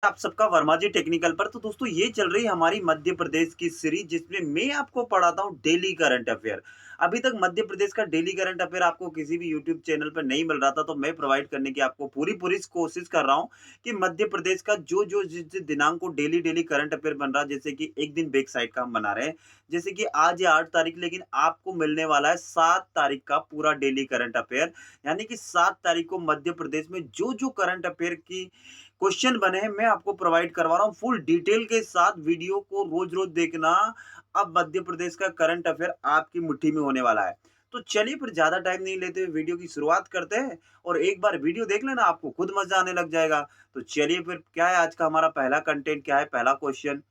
आप सबका वर्मा जी टेक्निकल पर। तो दोस्तों ये चल रही है हमारी मध्य प्रदेश की सीरीज जिसमें मैं आपको पढ़ाता हूँ डेली करंट अफेयर। अभी तक मध्य प्रदेश का डेली करंट अफेयर आपको किसी भी यूट्यूब चैनल पर नहीं मिल रहा था, तो मैं प्रोवाइड करने की आपको पूरी कोशिश कर रहा हूँ कि मध्य प्रदेश का जो जिस दिनांक को डेली डेली करंट अफेयर बन रहा है, जैसे कि एक दिन बैक साइड का हम बना रहे हैं, जैसे कि आज है 8 तारीख, लेकिन आपको मिलने वाला है 7 तारीख का पूरा डेली करंट अफेयर। यानी कि 7 तारीख को मध्य प्रदेश में जो जो करंट अफेयर की क्वेश्चन बने हैं मैं आपको प्रोवाइड करवा रहा हूँ फुल डिटेल के साथ। वीडियो को रोज रोज देखना। अब मध्य प्रदेश का करंट अफेयर आपकी मुट्ठी में होने वाला है। तो चलिए फिर ज्यादा टाइम नहीं लेते हुए वीडियो की शुरुआत करते हैं, और एक बार वीडियो देख लेना आपको खुद मजा आने लग जाएगा। तो चलिए फिर, क्या है आज का हमारा पहला कंटेंट, क्या है पहला क्वेश्चन।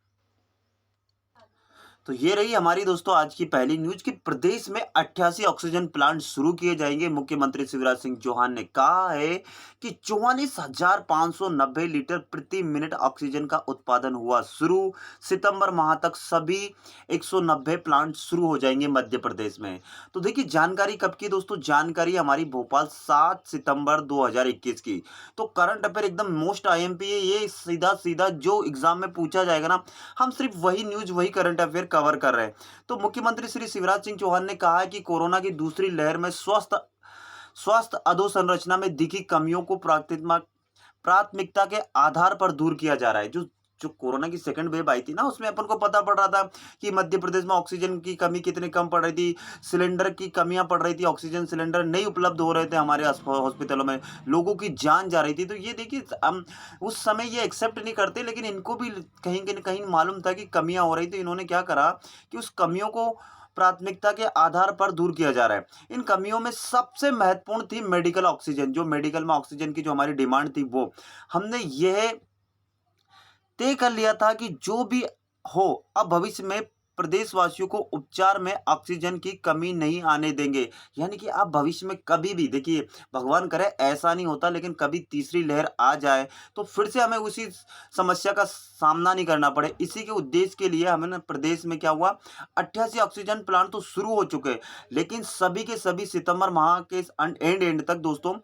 तो ये रही हमारी दोस्तों आज की पहली न्यूज कि प्रदेश में 88 ऑक्सीजन प्लांट शुरू किए जाएंगे। मुख्यमंत्री शिवराज सिंह चौहान ने कहा है कि 44,590 लीटर प्रति मिनट ऑक्सीजन का उत्पादन हुआ शुरू। सितंबर माह तक सभी 190 प्लांट शुरू हो जाएंगे मध्य प्रदेश में। तो देखिए जानकारी कब की दोस्तों, जानकारी हमारी भोपाल 7 सितंबर 2021 की। तो करंट अफेयर एकदम मोस्ट आईएमपी है, ये सीधा सीधा जो एग्जाम में पूछा जाएगा ना, हम सिर्फ वही न्यूज वही करंट अफेयर कवर कर रहे हैं। तो मुख्यमंत्री श्री शिवराज सिंह चौहान ने कहा है कि कोरोना की दूसरी लहर में स्वास्थ्य स्वास्थ्य अधोसंरचना में दिखी कमियों को प्राथमिकता के आधार पर दूर किया जा रहा है। जो जो कोरोना की सेकंड वेव आई थी ना, उसमें अपन को पता पड़ रहा था कि मध्य प्रदेश में ऑक्सीजन की कमी कितनी कम पड़ रही थी, सिलेंडर की कमियां पड़ रही थी, ऑक्सीजन सिलेंडर नहीं उपलब्ध हो रहे थे हमारे हॉस्पिटलों में, लोगों की जान जा रही थी। तो ये देखिए हम उस समय ये एक्सेप्ट नहीं करते, लेकिन इनको भी कहीं न कहीं मालूम था कि कमियां हो रही थी। इन्होंने क्या करा कि उस कमियों को प्राथमिकता के आधार पर दूर किया जा रहा है। इन कमियों में सबसे महत्वपूर्ण थी मेडिकल ऑक्सीजन। जो मेडिकल में ऑक्सीजन की जो हमारी डिमांड थी, वो हमने यह तय कर लिया था कि जो भी हो, अब भविष्य में प्रदेशवासियों को उपचार में ऑक्सीजन की कमी नहीं आने देंगे। यानी कि अब भविष्य में कभी भी देखिए, भगवान करे ऐसा नहीं होता, लेकिन कभी तीसरी लहर आ जाए तो फिर से हमें उसी समस्या का सामना नहीं करना पड़े। इसी के उद्देश्य के लिए हमें ना प्रदेश में क्या हुआ, 88 ऑक्सीजन प्लांट तो शुरू हो चुके हैं, लेकिन सभी के सभी सितंबर माह के एंड तक दोस्तों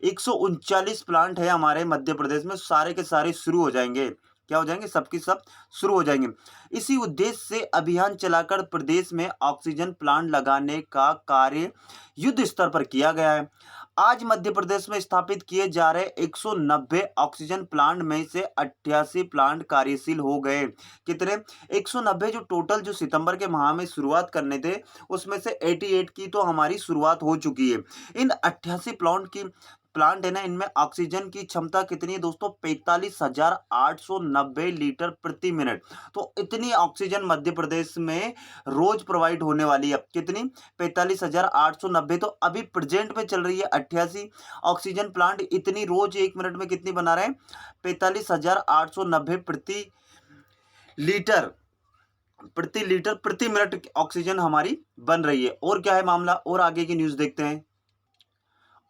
139 प्लांट है हमारे मध्य प्रदेश में, सारे के सारे शुरू हो जाएंगे। क्या हो जाएंगे, सबके सब शुरू हो जाएंगे। इसी उद्देश्य से अभियान चलाकर प्रदेश में ऑक्सीजन प्लांट लगाने का कार्य युद्ध स्तर पर किया गया है। आज मध्य प्रदेश में स्थापित किए जा रहे 190 ऑक्सीजन प्लांट में से 88 प्लांट कार्यशील हो गए। कितने, 190। जो टोटल जो सितंबर के माह में शुरुआत करने थे, उसमें से 88 की तो हमारी शुरुआत हो चुकी है। इन 88 प्लांट है ना, इनमें ऑक्सीजन की क्षमता कितनी है दोस्तों, 45,890 लीटर प्रति मिनट। तो इतनी ऑक्सीजन मध्य प्रदेश में रोज प्रोवाइड होने वाली है। अब कितनी, 45,890। तो अभी प्रेजेंट में चल रही है 88 ऑक्सीजन प्लांट। इतनी रोज एक मिनट में कितनी बना रहे हैं, 45,890 लीटर प्रति लीटर प्रति मिनट ऑक्सीजन हमारी बन रही है। और क्या है मामला, और आगे की न्यूज देखते हैं।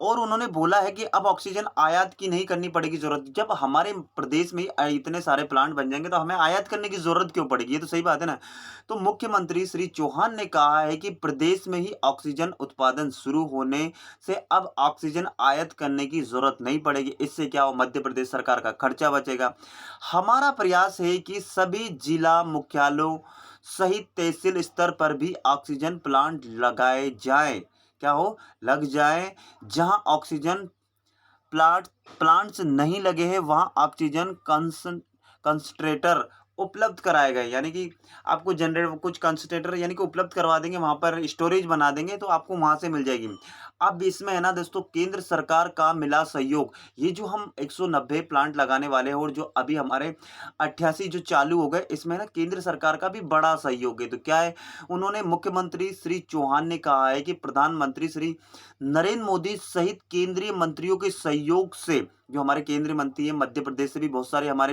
और उन्होंने बोला है कि अब ऑक्सीजन आयात की नहीं करनी पड़ेगी जरूरत। जब हमारे प्रदेश में इतने सारे प्लांट बन जाएंगे तो हमें आयात करने की जरूरत क्यों पड़ेगी, ये तो सही बात है ना। तो मुख्यमंत्री श्री चौहान ने कहा है कि प्रदेश में ही ऑक्सीजन उत्पादन शुरू होने से अब ऑक्सीजन आयात करने की जरूरत नहीं पड़ेगी। इससे क्या हो, मध्य प्रदेश सरकार का खर्चा बचेगा। हमारा प्रयास है कि सभी जिला मुख्यालयों सहित तहसील स्तर पर भी ऑक्सीजन प्लांट लगाए जाएं। क्या हो, लग जाए। जहां ऑक्सीजन प्लांट प्लांट्स नहीं लगे हैं, वहां ऑक्सीजन कंसंट्रेटर उपलब्ध कराए गए। यानी कि आपको जनरेट कुछ कंसंट्रेटर यानी कि उपलब्ध करवा देंगे, वहां पर स्टोरेज बना देंगे, तो आपको वहां से मिल जाएगी। अब इसमें है ना दोस्तों, केंद्र सरकार का मिला सहयोग। ये जो हम 190 प्लांट लगाने वाले हैं और जो अभी हमारे 88 जो चालू हो गए, इसमें ना केंद्र सरकार का भी बड़ा सहयोग है। तो क्या है, उन्होंने मुख्यमंत्री श्री चौहान ने कहा है कि प्रधानमंत्री श्री नरेंद्र मोदी सहित केंद्रीय मंत्रियों के सहयोग से, जो हमारे केंद्रीय मंत्री है, मध्य प्रदेश से भी बहुत सारे हमारे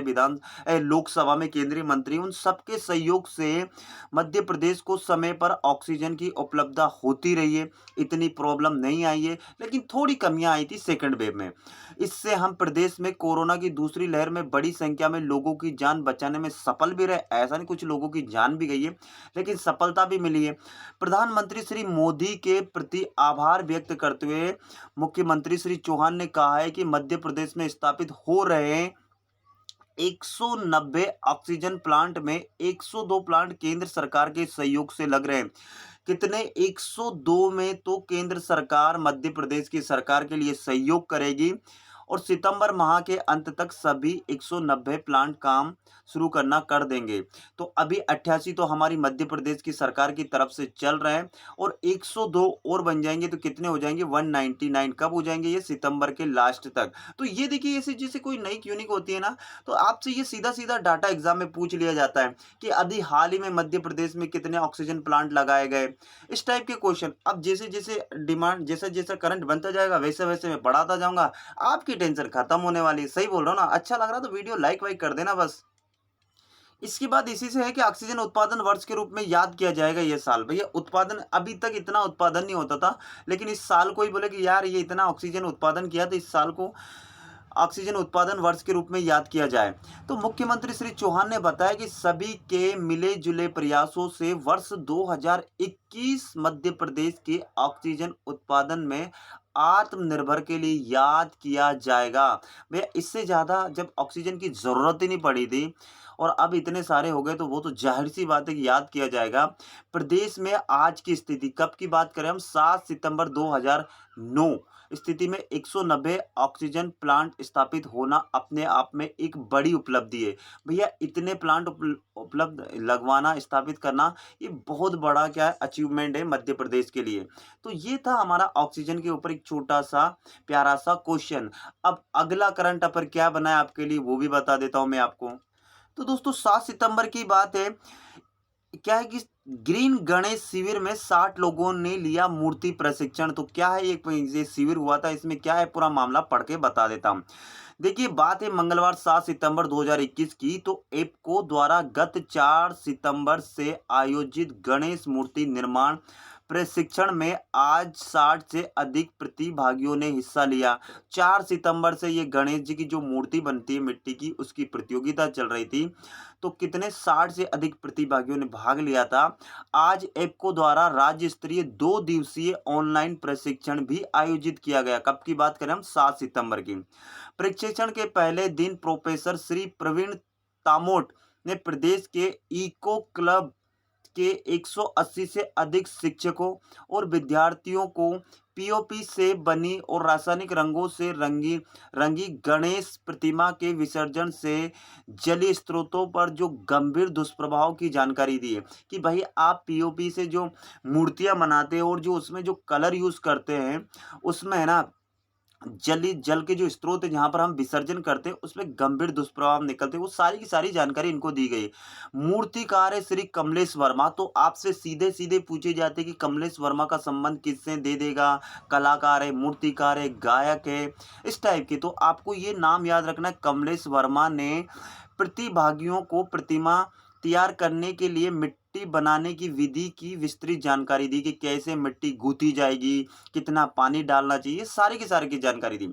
लोकसभा में केंद्रीय मंत्री, उन सबके सहयोग से मध्य प्रदेश को समय पर ऑक्सीजन की उपलब्धता होती रही है। इतनी प्रॉब्लम नहीं आई है, लेकिन थोड़ी कमियां आई थी सेकंड वेव में। इससे हम प्रदेश में कोरोना की दूसरी लहर में बड़ी संख्या में लोगों की जान बचाने में सफल भी रहे। ऐसा नहीं, कुछ लोगों की जान भी गई है, लेकिन सफलता भी मिली है। प्रधानमंत्री श्री मोदी के प्रति आभार व्यक्त करते हुए मुख्यमंत्री श्री चौहान ने कहा है कि मध्य प्रदेश में स्थापित हो रहे 190 ऑक्सीजन प्लांट में 102 प्लांट केंद्र सरकार के सहयोग से लग रहे हैं। कितने? 102 में तो केंद्र सरकार मध्य प्रदेश की सरकार के लिए सहयोग करेगी और सितंबर माह के अंत तक सभी 190 प्लांट काम शुरू करना कर देंगे। तो अभी 88 तो हमारी मध्य प्रदेश की सरकार की तरफ से चल रहे हैं और 102 और बन जाएंगे तो कितने हो जाएंगे? 199। कब हो जाएंगे? ये सितंबर के लास्ट तक। तो ये देखिए, ऐसे जैसे कोई नई यूनिक होती है ना, तो आपसे ये सीधा सीधा डाटा एग्जाम में पूछ लिया जाता है कि अभी हाल ही में मध्य प्रदेश में कितने ऑक्सीजन प्लांट लगाए गए, इस टाइप के क्वेश्चन। अब जैसे जैसे डिमांड, जैसा जैसा करंट बनता जाएगा वैसे वैसे मैं पढ़ाता जाऊंगा, आपकी टेंशन खत्म होने वाली है। सही बोल रहा हूँ ना? अच्छा लग रहा तो वीडियो लाइक वाइक कर देना बस। इसके बाद इसी से है कि ऑक्सीजन उत्पादन वर्ष के रूप में याद किया जाएगा ये साल। भैया उत्पादन, अभी तक इतना उत्पादन नहीं होता था, लेकिन इस साल को ही बोले कि यार ये इतना ऑक्सीजन उत्पादन किया, तो इस साल को ऑक्सीजन उत्पादन वर्ष के रूप में याद किया जाए। तो मुख्यमंत्री श्री चौहान ने बताया कि सभी के मिले जुले प्रयासों से वर्ष 2021 मध्य प्रदेश के ऑक्सीजन उत्पादन में आत्मनिर्भर के लिए याद किया जाएगा। भैया इससे ज़्यादा जब ऑक्सीजन की ज़रूरत ही नहीं पड़ी थी और अब इतने सारे हो गए, तो वो तो जाहिर सी बात है कि याद किया जाएगा। प्रदेश में आज की स्थिति, कब की बात करें हम? 7 सितंबर 2009 स्थिति में 190 ऑक्सीजन प्लांट स्थापित होना अपने आप में एक बड़ी उपलब्धि है। भैया इतने प्लांट उपलब्ध लगवाना, स्थापित करना, ये बहुत बड़ा क्या है, अचीवमेंट है मध्य प्रदेश के लिए। तो ये था हमारा ऑक्सीजन के ऊपर एक छोटा सा प्यारा सा क्वेश्चन। अब अगला करंट अफेयर क्या बना है आपके लिए, वो भी बता देता हूं मैं आपको। तो दोस्तों 7 सितंबर की बात है, क्या है कि ग्रीन गणेश शिविर में 60 लोगों ने लिया मूर्ति प्रशिक्षण। तो क्या है, ये शिविर हुआ था, इसमें क्या है पूरा मामला पढ़ के बता देता हूं। देखिए बात है मंगलवार 7 सितंबर 2021 की। तो एप्को द्वारा गत 4 सितंबर से आयोजित गणेश मूर्ति निर्माण प्रशिक्षण में आज 60 से अधिक प्रतिभागियों ने हिस्सा लिया। 4 सितंबर से ये गणेश जी की जो मूर्ति बनती है मिट्टी की, उसकी प्रतियोगिता चल रही थी। तो कितने? 60 से अधिक प्रतिभागियों ने भाग लिया था। आज एप्को द्वारा राज्य स्तरीय 2 दिवसीय ऑनलाइन प्रशिक्षण भी आयोजित किया गया। कब की बात करें हम? 7 सितंबर की। प्रशिक्षण के पहले दिन प्रोफेसर श्री प्रवीण तामोट ने प्रदेश के इको क्लब के 180 से अधिक शिक्षकों और विद्यार्थियों को पीओपी से बनी और रासायनिक रंगों से रंगी गणेश प्रतिमा के विसर्जन से जलीय स्रोतों पर जो गंभीर दुष्प्रभाव की जानकारी दी है। कि भाई आप पीओपी से जो मूर्तियां बनाते हैं और जो उसमें जो कलर यूज करते हैं, उसमें है ना जल के जो स्रोत है जहां पर हम विसर्जन करते हैं, उसमें गंभीर दुष्प्रभाव निकलते हैं। वो सारी की सारी जानकारी इनको दी गई। मूर्तिकार है श्री कमलेश वर्मा। तो आपसे सीधे सीधे पूछे जाते हैं कि कमलेश वर्मा का संबंध किससे दे देगा? कलाकार है, मूर्तिकार है, गायक है, इस टाइप के। तो आपको ये नाम याद रखना है। कमलेश वर्मा ने प्रतिभागियों को प्रतिमा तैयार करने के लिए मिट्टी बनाने की विधि की विस्तृत जानकारी दी कि कैसे मिट्टी गूंथी जाएगी, कितना पानी डालना चाहिए, सारी की जानकारी दी।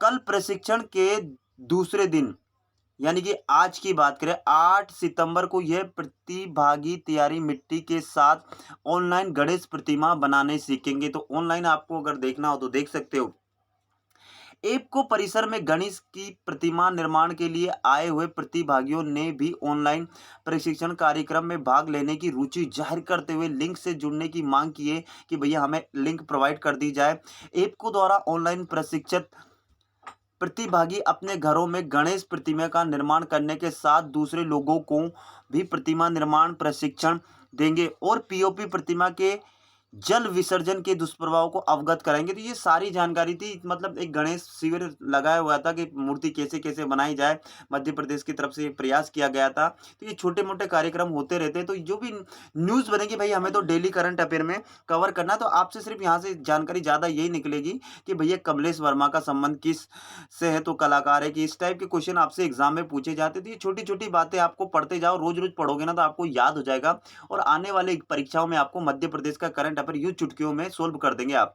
कल प्रशिक्षण के दूसरे दिन यानी कि आज की बात करें 8 सितंबर को यह प्रतिभागी तैयारी मिट्टी के साथ ऑनलाइन गणेश प्रतिमा बनाने सीखेंगे। तो ऑनलाइन आपको अगर देखना हो तो देख सकते हो। एप्को परिसर में गणेश की प्रतिमा निर्माण के लिए आए हुए प्रतिभागियों ने भी ऑनलाइन प्रशिक्षण कार्यक्रम में भाग लेने की रुचि जाहिर करते हुए लिंक से जुड़ने की मांग की है कि भैया हमें लिंक प्रोवाइड कर दी जाए। एप्को द्वारा ऑनलाइन प्रशिक्षित प्रतिभागी अपने घरों में गणेश प्रतिमा का निर्माण करने के साथ दूसरे लोगों को भी प्रतिमा निर्माण प्रशिक्षण देंगे और पीओपी प्रतिमा के जल विसर्जन के दुष्प्रभाव को अवगत कराएंगे। तो ये सारी जानकारी थी। मतलब एक गणेश शिविर लगाया हुआ था कि मूर्ति कैसे कैसे बनाई जाए, मध्य प्रदेश की तरफ से ये प्रयास किया गया था। तो ये छोटे मोटे कार्यक्रम होते रहते हैं। तो जो भी न्यूज़ बनेगी भाई, हमें तो डेली करंट अफेयर में कवर करना है। तो आपसे सिर्फ यहाँ से जानकारी ज़्यादा यही निकलेगी कि भैया कमलेश वर्मा का संबंध किस से है, तो कलाकार है कि, इस टाइप के क्वेश्चन आपसे एग्जाम में पूछे जाते थे। ये छोटी छोटी बातें आपको पढ़ते जाओ, रोज रोज पढ़ोगे ना तो आपको याद हो जाएगा और आने वाले परीक्षाओं में आपको मध्य प्रदेश का करंट अफेयर यूं चुटकियों में सोल्व कर देंगे आप।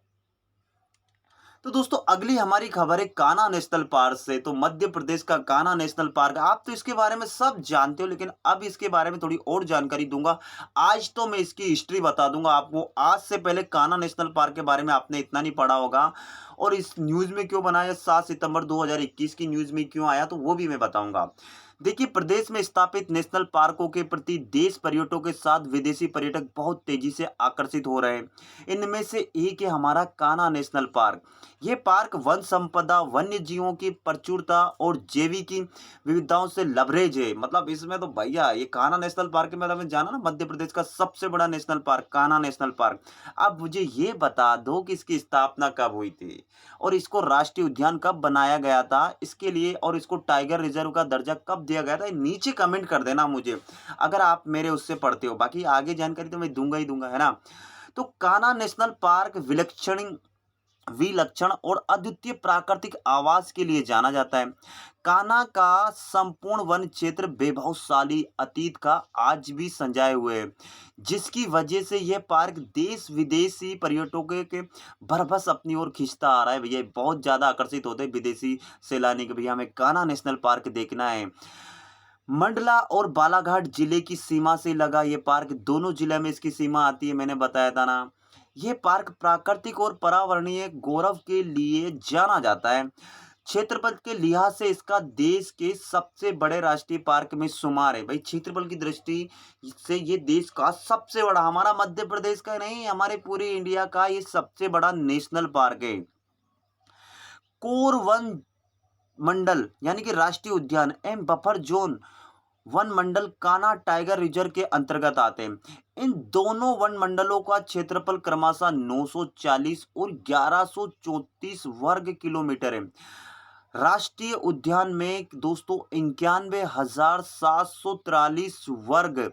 तो दोस्तों अगली हमारी खबर है कान्हा नेशनल पार्क से। तो मध्य प्रदेश का कान्हा नेशनल पार्क, आप तो इसके बारे में सब जानते हो, लेकिन अब इसके बारे में थोड़ी और जानकारी दूंगा। आज तो मैं इसकी हिस्ट्री बता दूंगा आपको। आज से पहले कान्हा नेशनल पार्क के बारे में आपने इतना नहीं पढ़ा होगा, और इस न्यूज में क्यों बनाया, 7 सितंबर 2021 की न्यूज में क्यों आया, तो वो भी मैं बताऊंगा। देखिए, प्रदेश में स्थापित नेशनल पार्कों के प्रति देश पर्यटकों के साथ विदेशी पर्यटक बहुत तेजी से आकर्षित हो रहे हैं। इनमें से एक है हमारा कान्हा नेशनल पार्क। ये पार्क वन संपदा, वन्य जीवों की प्रचुरता और जैविकी विविधताओं से लबरेज है। मतलब इसमें तो भैया, ये कान्हा नेशनल पार्क में हमें जाना ना, मध्य प्रदेश का सबसे बड़ा national park Kanha national park. अब मुझे ये बता दो कि इसकी स्थापना कब हुई थी और इसको राष्ट्रीय उद्यान कब बनाया गया था इसके लिए, और इसको टाइगर रिजर्व का दर्जा कब दिया गया था, नीचे कमेंट कर देना मुझे, अगर आप मेरे उससे पढ़ते हो। बाकी आगे जानकारी तो मैं दूंगा ही दूंगा, है ना। तो कान्हा नेशनल पार्क विलक्षण और अद्वितीय प्राकृतिक आवास के लिए जाना जाता है। कान्हा का संपूर्ण वन क्षेत्र वैभवशाली अतीत का आज भी संजाए हुए है, जिसकी वजह से यह पार्क देश विदेशी पर्यटकों के भरभस अपनी ओर खींचता आ रहा है। भैया बहुत ज्यादा आकर्षित होते हैं विदेशी सैलानी के, भैया हमें कान्हा नेशनल पार्क देखना है। मंडला और बालाघाट जिले की सीमा से लगा ये पार्क, दोनों जिले में इसकी सीमा आती है, मैंने बताया था ना। ये पार्क प्राकृतिक और पर्यावरणीय गौरव के लिए जाना जाता है। क्षेत्रफल के लिहाज से इसका देश के सबसे बड़े राष्ट्रीय पार्क में शुमार है। भाई क्षेत्रफल की दृष्टि से ये देश का सबसे बड़ा, हमारा मध्य प्रदेश का नहीं, हमारे पूरे इंडिया का ये सबसे बड़ा नेशनल पार्क है। कोर वन मंडल यानी कि राष्ट्रीय उद्यान एवं बफर जोन वन मंडल कान्हा टाइगर रिजर्व के अंतर्गत आते हैं। इन दोनों वन मंडलों का क्षेत्रफल क्रमशः 940 और 1134 वर्ग किलोमीटर है। राष्ट्रीय उद्यान में दोस्तों 91,743 वर्ग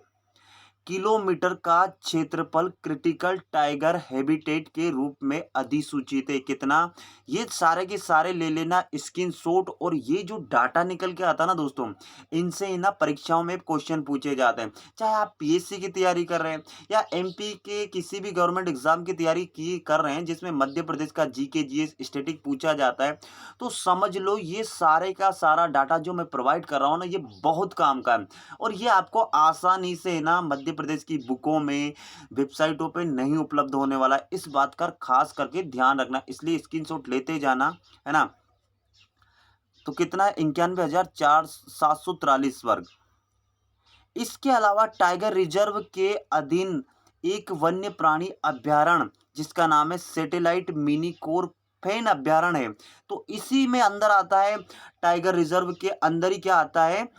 किलोमीटर का क्षेत्रफल क्रिटिकल टाइगर हैबिटेट के रूप में अधिसूचित है। कितना, ये सारे के सारे ले लेना स्क्रीनशॉट, और ये जो डाटा निकल के आता ना दोस्तों, इनसे ना परीक्षाओं में क्वेश्चन पूछे जाते हैं। चाहे आप पीएससी की तैयारी कर रहे हैं या एमपी के किसी भी गवर्नमेंट एग्जाम की तैयारी की कर रहे हैं जिसमें मध्य प्रदेश का जीके जीएस स्टैटिक पूछा जाता है, तो समझ लो ये सारे का सारा डाटा जो मैं प्रोवाइड कर रहा हूँ ना, ये बहुत काम का है। और ये आपको आसानी से ना मध्य प्रदेश की बुकों में, वेबसाइटों पे नहीं उपलब्ध होने वाला, इस बात का खास करके ध्यान रखना, इसलिए स्क्रीनशॉट लेते जाना, है ना। तो कितना है, 91,743 वर्ग। इसके अलावा टाइगर रिजर्व के अधीन एक वन्य प्राणी अभ्यारण्य जिसका नाम है सैटेलाइट मिनी कोर फेन अभ्यारण्य है। तो इसी में अंदर आता है, टाइगर रिजर्व के अंदर ही क्या आता है,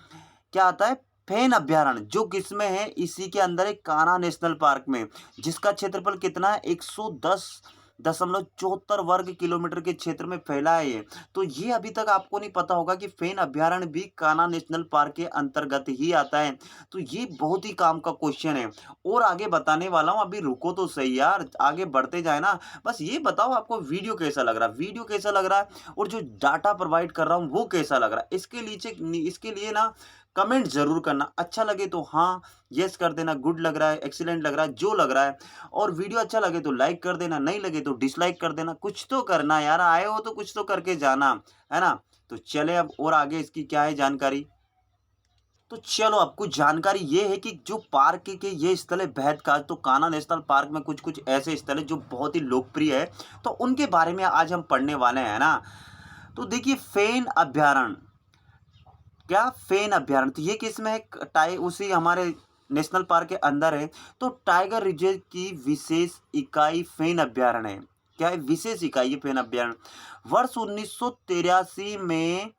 फेन अभ्यारण्य, जो किसमें है, इसी के अंदर है कान्हा नेशनल पार्क में, जिसका क्षेत्रफल कितना है, 110.74 वर्ग किलोमीटर के क्षेत्र में फैला है ये। तो ये अभी तक आपको नहीं पता होगा कि फेन अभ्यारण्य भी कान्हा नेशनल पार्क के अंतर्गत ही आता है। तो ये बहुत ही काम का क्वेश्चन है, और आगे बताने वाला हूँ, अभी रुको तो सही यार, आगे बढ़ते जाए ना। बस ये बताओ आपको वीडियो कैसा लग रहा है, और जो डाटा प्रोवाइड कर रहा हूँ वो कैसा लग रहा है। इसके लिए ना कमेंट जरूर करना, अच्छा लगे तो हाँ यस कर देना, गुड लग रहा है, एक्सीलेंट लग रहा है, जो लग रहा है। और वीडियो अच्छा लगे तो लाइक कर देना, नहीं लगे तो डिसलाइक कर देना। कुछ तो करना यार, आए हो तो कुछ तो करके जाना, है ना। तो चले अब और आगे इसकी क्या है जानकारी। तो चलो, अब कुछ जानकारी ये है कि जो पार्क के ये स्थल है बेहद खास, तो कान्हा नेशनल पार्क में कुछ कुछ ऐसे स्थल है जो बहुत ही लोकप्रिय है, तो उनके बारे में आज हम पढ़ने वाले हैं ना। तो देखिए, फेन अभ्यारण्य, क्या फेन अभ्यारण्य, तो ये किस में है, उसी हमारे नेशनल पार्क के अंदर है। तो टाइगर रिजर्व की विशेष इकाई फेन अभ्यारण्य है। क्या है, विशेष इकाई फेन अभ्यारण्य। वर्ष 1983 में,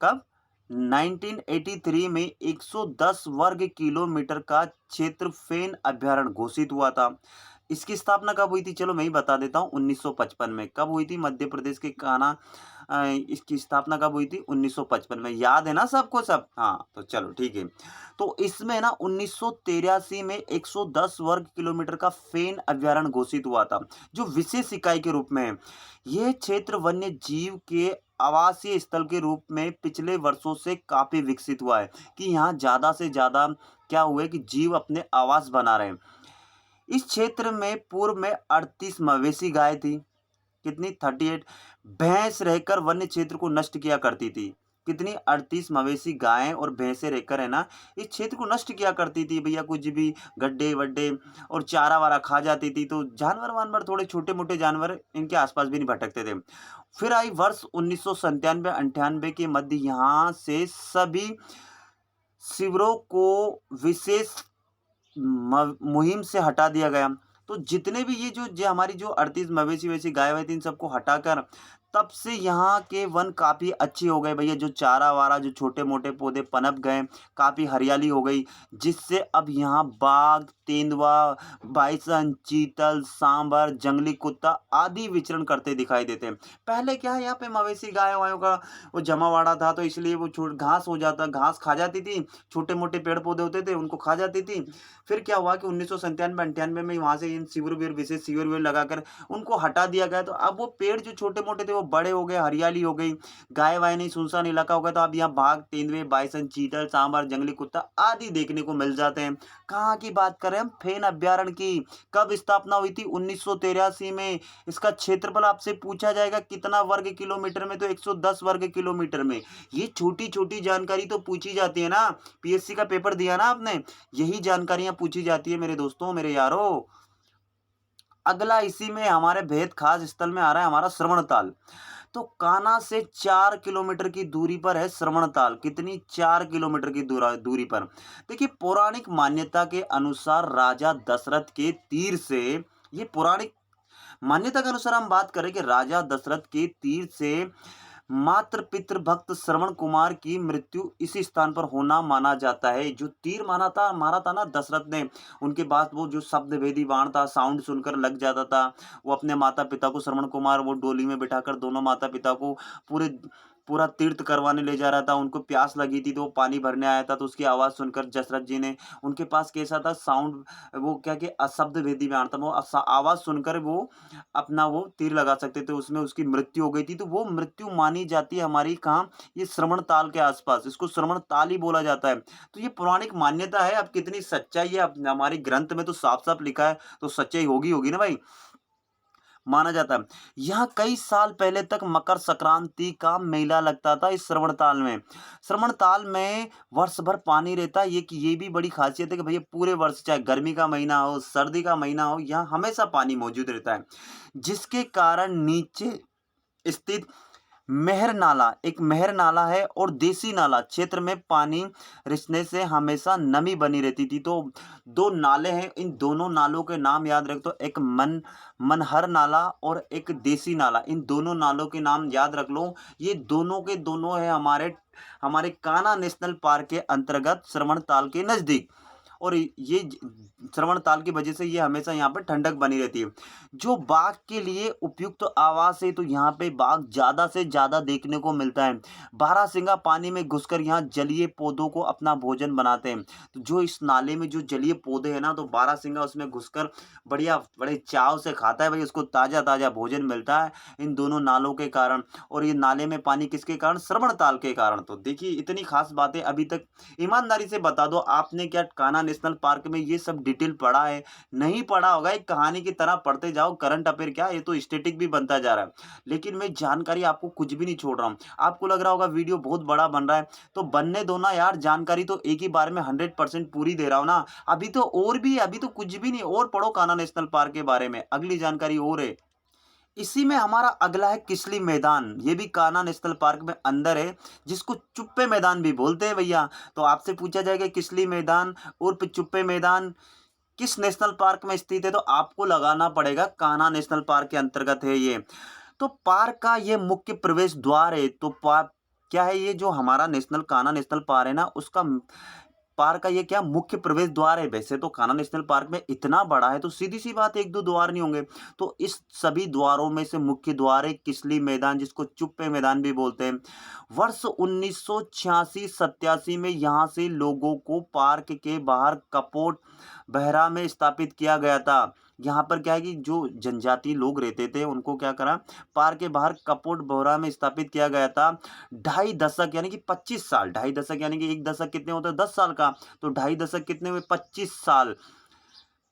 कब, 1983 में 110 वर्ग किलोमीटर का क्षेत्र फेन अभ्यारण्य घोषित हुआ था। इसकी स्थापना कब हुई थी, चलो मैं ही बता देता हूँ, 1955 में। कब हुई थी, मध्य प्रदेश के कान्हा, इसकी स्थापना कब हुई थी, 1955 में। याद है ना सबको, सब, हाँ तो चलो ठीक है। तो इसमें ना 1983 में 110 वर्ग किलोमीटर का फेन अभ्यारण्य घोषित हुआ था, जो विशेष इकाई के रूप में है। यह क्षेत्र वन्य जीव के आवासीय स्थल के रूप में पिछले वर्षों से काफी विकसित हुआ है, कि यहाँ ज्यादा से ज्यादा क्या हुआ है कि जीव अपने आवास बना रहे हैं। इस क्षेत्र में पूर्व में 38 मवेशी गाय थी, कितनी 38 भैंस रहकर वन्य क्षेत्र को नष्ट किया करती थी। कितनी 38 मवेशी गायें और भैंसें रहकर है ना इस क्षेत्र को नष्ट किया करती थी भैया, कुछ भी गड्ढे वड्ढे और चारा वारा खा जाती थी, तो जानवर वानवर थोड़े छोटे मोटे जानवर इनके आसपास भी नहीं भटकते थे। फिर आई वर्ष 1997-98 के मध्य यहाँ से सभी शिविरों को विशेष मुहिम से हटा दिया गया। तो जितने भी ये जो हमारी जो 38 मवेशी वैसी गाय वाय थी इन सबको हटाकर तब से यहाँ के वन काफ़ी अच्छे हो गए भैया, जो चारा वारा जो छोटे मोटे पौधे पनप गए, काफ़ी हरियाली हो गई, जिससे अब यहाँ बाघ, तेंदुआ, बाइसन, चीतल, सांबर, जंगली कुत्ता आदि विचरण करते दिखाई देते हैं। पहले क्या है यहाँ पे मवेशी गाय वायों का वो जमावाड़ा था, तो इसलिए वो छोट घास हो जाता, घास खा जाती थी, छोटे मोटे पेड़ पौधे होते थे उनको खा जाती थी। फिर क्या हुआ कि 1997-98 में वहाँ से इन शिविर विविर विशेष शिविर विविर लगाकर उनको हटा दिया गया। तो अब वो पेड़ जो छोटे मोटे थे वो बड़े हो गए, हरियाली हो गई, गाय वाय नहीं, सुनसान इलाका हो गया। तो अब यहाँ बाघ, तेंदुए, बाइसन, चीतल, सांबर, जंगली कुत्ता आदि देखने को मिल जाते हैं। कहाँ की बात करें हम? फेन अभ्यारण्य की। कब स्थापना हुई थी? 1983 में। इसका क्षेत्रफल आपसे पूछा जाएगा कितना वर्ग किलोमीटर में, तो 110 वर्ग किलोमीटर में। ये छोटी छोटी जानकारी तो पूछी जाती है ना, पीएससी का पेपर दिया ना आपने, यही जानकारियां पूछी जाती है मेरे दोस्तों, मेरे यारों। अगला इसी में हमारे भेद खास स्थल में आ रहा है हमारा श्रवणताल। तो कान्हा से 4 किलोमीटर की दूरी पर है श्रवणताल। कितनी? 4 किलोमीटर की दूरी पर। देखिए पौराणिक मान्यता के अनुसार राजा दशरथ के तीर से, ये पौराणिक मान्यता के अनुसार हम बात करें कि राजा दशरथ के तीर से मात्र पितृ भक्त श्रवण कुमार की मृत्यु इसी स्थान पर होना माना जाता है। जो तीर मारा था ना दशरथ ने, उनके बाद वो जो शब्द भेदी बाण था, साउंड सुनकर लग जाता था। वो अपने माता पिता को, श्रवण कुमार वो डोली में बिठाकर दोनों माता पिता को पूरे पूरा तीर्थ करवाने ले जा रहा था। उनको प्यास लगी थी तो वो पानी भरने आया था, तो उसकी आवाज़ सुनकर दशरथ जी ने, उनके पास कैसा था साउंड, वो क्या कि अशब्द भेदी बाण था, वो आवाज़ सुनकर वो अपना वो तीर लगा सकते थे, उसमें उसकी मृत्यु हो गई थी। तो वो मृत्यु मानी जाती है हमारी कहाँ? ये श्रवण ताल के आसपास, इसको श्रवण ताल ही बोला जाता है। तो ये पौराणिक मान्यता है, अब कितनी सच्चाई है, अब हमारे ग्रंथ में तो साफ साफ लिखा है, तो सच्चाई होगी होगी ना भाई, माना जाता है। यहाँ कई साल पहले तक मकर संक्रांति का मेला लगता था इस श्रवणताल में। श्रवणताल में वर्ष भर पानी रहता है। ये भी बड़ी खासियत है कि भैया पूरे वर्ष, चाहे गर्मी का महीना हो, सर्दी का महीना हो, यहाँ हमेशा पानी मौजूद रहता है, जिसके कारण नीचे स्थित मेहर नाला, एक मेहर नाला है और देसी नाला क्षेत्र में पानी रिसने से हमेशा नमी बनी रहती थी। तो दो नाले हैं, इन दोनों नालों के नाम याद रख दो, एक मनहर नाला और एक देसी नाला। इन दोनों नालों के नाम याद रख लो। ये दोनों के दोनों है हमारे हमारे कान्हा नेशनल पार्क के अंतर्गत श्रवणताल के नजदीक। और ये श्रवणताल की वजह से ये हमेशा यहाँ पर ठंडक बनी रहती है। जो बाघ के लिए उपयुक्त तो आवास है, तो यहाँ पे बाघ ज़्यादा से ज़्यादा देखने को मिलता है। बारहसिंगा पानी में घुसकर यहाँ जलीय पौधों को अपना भोजन बनाते हैं। तो जो इस नाले में जो जलीय पौधे हैं ना, तो बारहसिंगा उसमें घुसकर बढ़िया बड़े चाव से खाता है भाई, उसको ताज़ा ताज़ा भोजन मिलता है इन दोनों नालों के कारण। और ये नाले में पानी किसके कारण? श्रवणताल के कारण। तो देखिए इतनी खास बातें अभी तक, ईमानदारी से बता दो आपने क्या कान्हा नेशनल पार्क में ये सब डिटेल पढ़ा है? नहीं पढ़ा होगा, एक कहानी की तरह पढ़ते जाओ। करंट अफेयर क्या, ये तो स्टैटिक भी बनता जा रहा है, लेकिन मैं जानकारी आपको कुछ भी नहीं छोड़ रहा हूँ। आपको लग रहा होगा वीडियो बहुत बड़ा बन रहा है, तो बनने दो ना यार, जानकारी तो एक ही बार में 100% पूरी दे रहा हूँ ना। अभी तो और भी, अभी तो कुछ भी नहीं, और पढ़ो कान्हा नेशनल पार्क के बारे में, अगली जानकारी और है। इसी में हमारा अगला है किसली मैदान। ये भी कान्हा नेशनल पार्क में अंदर है, जिसको चुप्पे मैदान भी बोलते हैं भैया। तो आपसे पूछा जाएगा किसली मैदान उर्फ चुप्पे मैदान किस नेशनल पार्क में स्थित है, तो आपको लगाना पड़ेगा कान्हा नेशनल पार्क के अंतर्गत है ये। तो पार्क का ये मुख्य प्रवेश द्वार है। तो क्या है, ये जो हमारा नेशनल कान्हा नेशनल पार्क है ना, उसका पार्क का ये क्या मुख्य प्रवेश द्वार है। वैसे तो कान्हा नेशनल पार्क में इतना बड़ा है, तो सीधी सी बात एक दो द्वार नहीं होंगे। तो इस सभी द्वारों में से मुख्य द्वार है किसली मैदान, जिसको चुप्पे मैदान भी बोलते हैं। वर्ष 1986-87 में यहाँ से लोगों को पार्क के बाहर कपोट बहरा में स्थापित किया गया था। यहाँ पर क्या है कि जो जनजाति लोग रहते थे उनको क्या करा, पार्क के बाहर कपोट बोहरा में स्थापित किया गया था। 2.5 दशक यानी कि 25 साल, 2.5 दशक यानी कि एक दशक कितने होते हैं? 10 साल का। तो 2.5 दशक कितने हुए? 25 साल